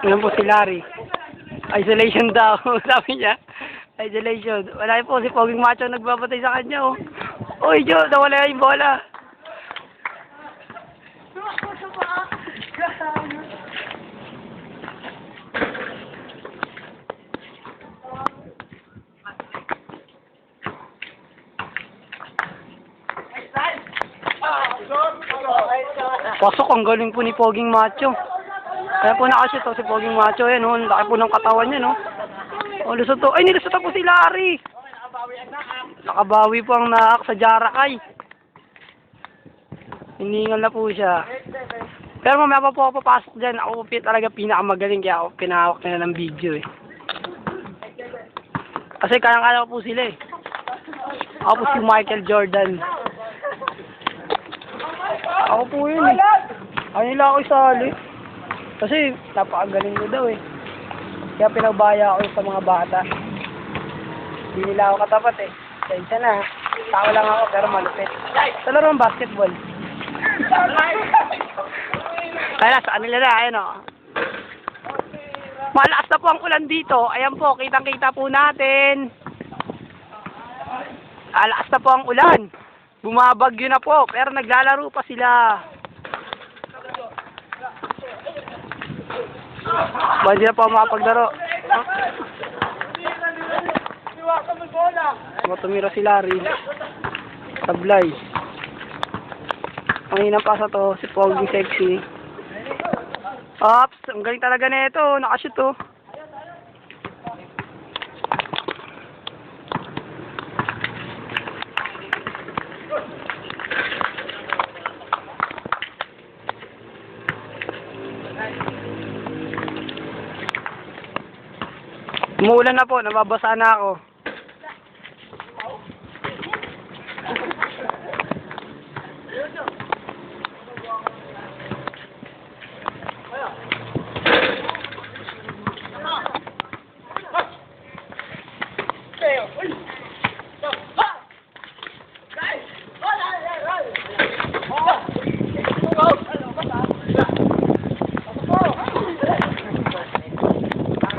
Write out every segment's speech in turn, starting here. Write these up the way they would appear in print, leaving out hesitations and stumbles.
Yan po si Larry. Isolation daw, sabi niya. Isolation. Wala po si Poging Macho nagbabatay sa kanya, oh. Uy, Jo, nawala yung bola. Pasok, ang galing po ni Poging Macho. Kaya po nakashoot si Poging Macho, yan, oh. Laki po ng katawan niya, no. Oh, lusot to. Ay, nilusot po si Larry. Nakabawi po ang naak sa Jarakay. Hiningal na po siya. Pero mamaya pa po ako papasok dyan. Ako po talaga pinakamagaling kaya ako pinahawak nila ng video, eh. Kasi kayang-kaya ko po sila, eh. Ako po si Michael Jordan. Ako po yun, eh. Ayaw nila ako isali. Kasi napakagaling ko daw, eh. Kaya pinagbaya ako sa mga bata. Hindi nila ako katapat, eh. Kaya na. Tao lang ako pero malupit. Sa larong basketball. Kaya sa kanila na, ayun, oh. Malakas na po ang ulan dito. Ayan po, kitang-kita po natin. Malakas na po ang ulan. Bumabagyo na po, pero naglalaro pa sila. Hindi na po makapaglaro. Tumira si Larry. Tablay. Ang hinang pasa to, si Poging Sexy. Ops, ang galing talaga na ito. Nakashoot, oh. Umuulan na po, nababasa na ako.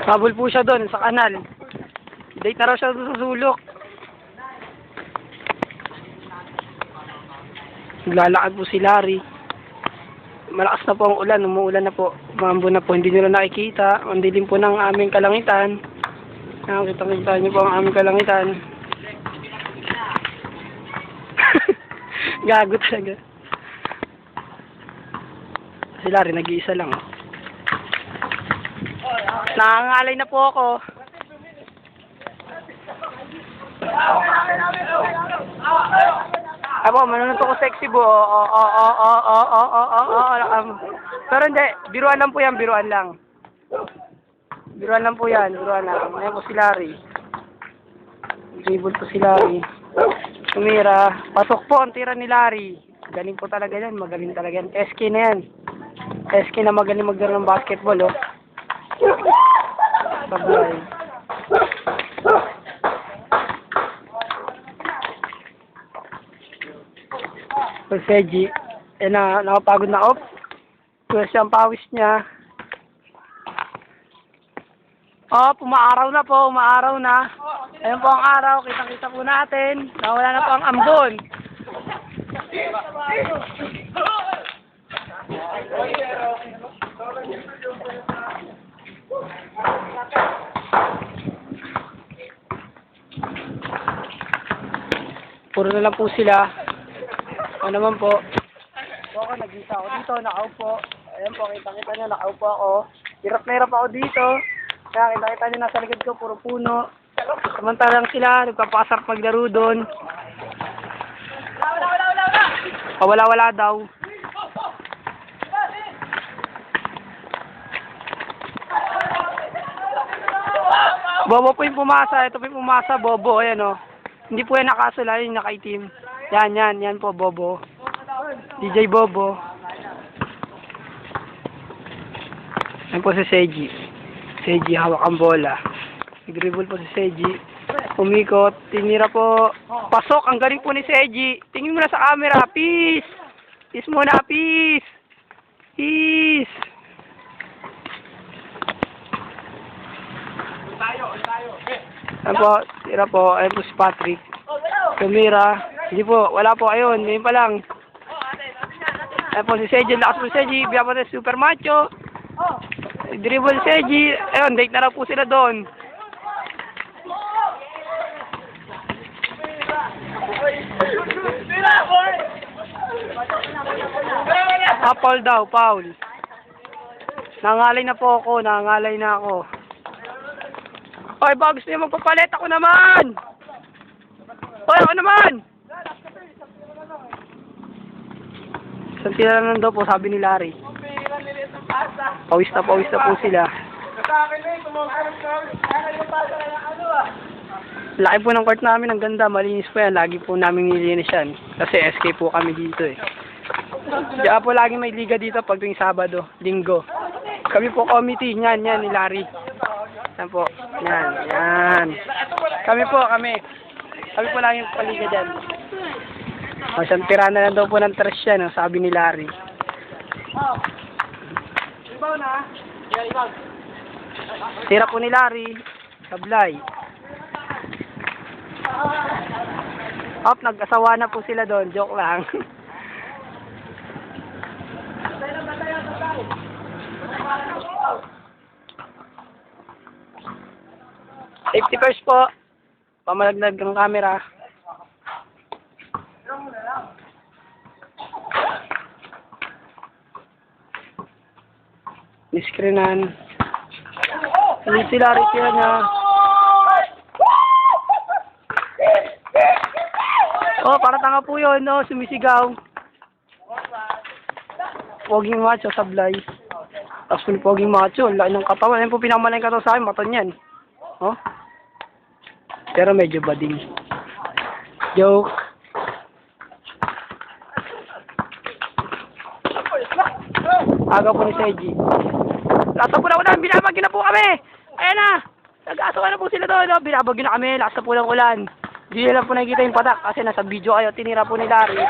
Habol po siya doon sa kanal. Date na raw siya doon sa sulok. Naglalakad po si Larry. Malakas na po ang ulan. Umuulan na po. Mambo na po. Hindi nyo na nakikita. Ang dilim po ng aming kalangitan. Nakikita nyo po ang aming kalangitan. Gago talaga. Si Larry nag-iisa lang. Nangangalay na po ako. Abo, manunod ko sexy bo. Pero hindi, biruan lang po yan, biruan lang. Biruan lang po yan, biruan lang. Ayan po si Larry. Dribble po si Larry. Tumira. Pasok po ang tira ni Larry. Galing po talaga yan, magaling talaga yan. SK na yan. SK na magaling maglaro ng basketball, oh. Sabay. So, Seji, nakapagod na off. Pwede ang pawis niya. Oh, pumaaraw na po, umaaraw na. Ayan po ang araw, kitang-kita po natin. Nawala na po ang ambon. Puro na lang po sila. Ano naman po. Ako, nag-isa ako dito, nakaupo. Ayan po, kita-kita nyo, nakaupo ako. Hirap na hirap ako dito. Kaya kita-kita nyo nasa likod ko, puro puno. Samantalang sila, nagpapasarap maglaro doon. Wala daw. Bobo po yung pumasa. Ito po yung pumasa, Bobo. Ayan, o. Hindi po yan nakasula, yung nakaitim. Yan po, Bobo. DJ Bobo. Yan po si Seji. Seji, hawak ang bola. Nag-dribble po si Seji. Umikot. Tinira po. Pasok. Ang galing po ni Seji. Tingin mo na sa camera. Peace! Peace muna. Peace! Peace! Ayan po, tira po. Ayan po si Patrick. Tumira. Hindi po, wala po. Ayun, ngayon pa lang. Ayan po si Seji. Lakas po si Seji. Biya po si Super Macho. Dribble si Seji. Ayun, date na raw po sila doon. Foul daw, foul. Nangalay na po ako, nangalay na ako. Oy, ba gusto niyo magpapalit? Ako naman! Oy, ako naman! Isang tira lang daw po, sabi ni Larry. Pawis na po sila. Laki po ng court namin, ang ganda, malinis po yan. Lagi po namin nilinis yan. Kasi SK po kami dito eh. Diyan po lagi may liga dito pag tuwing Sabado, Linggo. Kami po committee, yan ni Larry. Yan po, yan. Kami po lagi yung paliga dyan. O, isang tira na lang daw po ng trash yan, sabi ni Larry. Tira po ni Larry, sablay. Nag-asawa na po sila doon, joke lang. Safety first po. Pamalagnag ng camera. Niskrinan. Hindi sila rin niya. Oh, para tanga po yun, no? Sumisigaw. Poging macho, sablay. Tapos po ni Poging macho, laki ng katawan. Yan po pinakamalay katawan sa akin, mata niyan. Oh? Pero medyo bading. Joke. Aga po ni Seji. Lasa po na ulan, binabagyo na po kami. Ayan na. Nag-asawa na po sila doon. No? Binabagyo na kami, lasa po ng ulan. Hindi nila po nakikita yung patak kasi nasa video kayo. Tinira po ni Larry.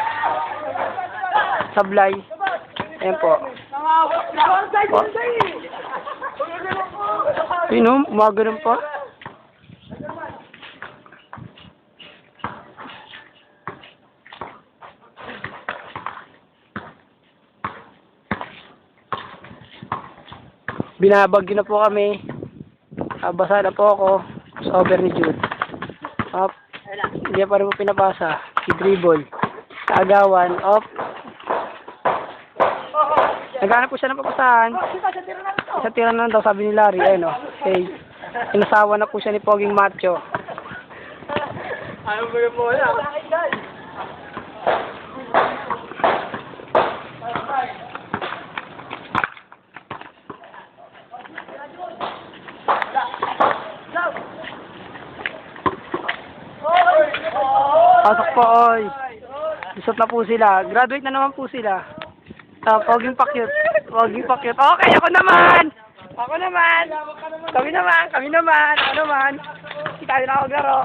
Sablay. Ayan po. Ayun o, umaganon pa. Binabagyo na po kami. Basa na po ako sa over ni Jude. Hindi pa rin po pinapasa. Si dribble. Agawan. Naghanap po siya ng papasahan. Isa tira na lang daw, sabi ni Larry. Ayun o. Okay. Inasawa na po siya ni Poging Macho. Ayaw mo yung bola. Pasok po, oy. Isot na po sila. Graduate na naman po sila. Poging pakyut. Okay, ako naman! Kami naman! Ako naman! Kita din ako maglaro.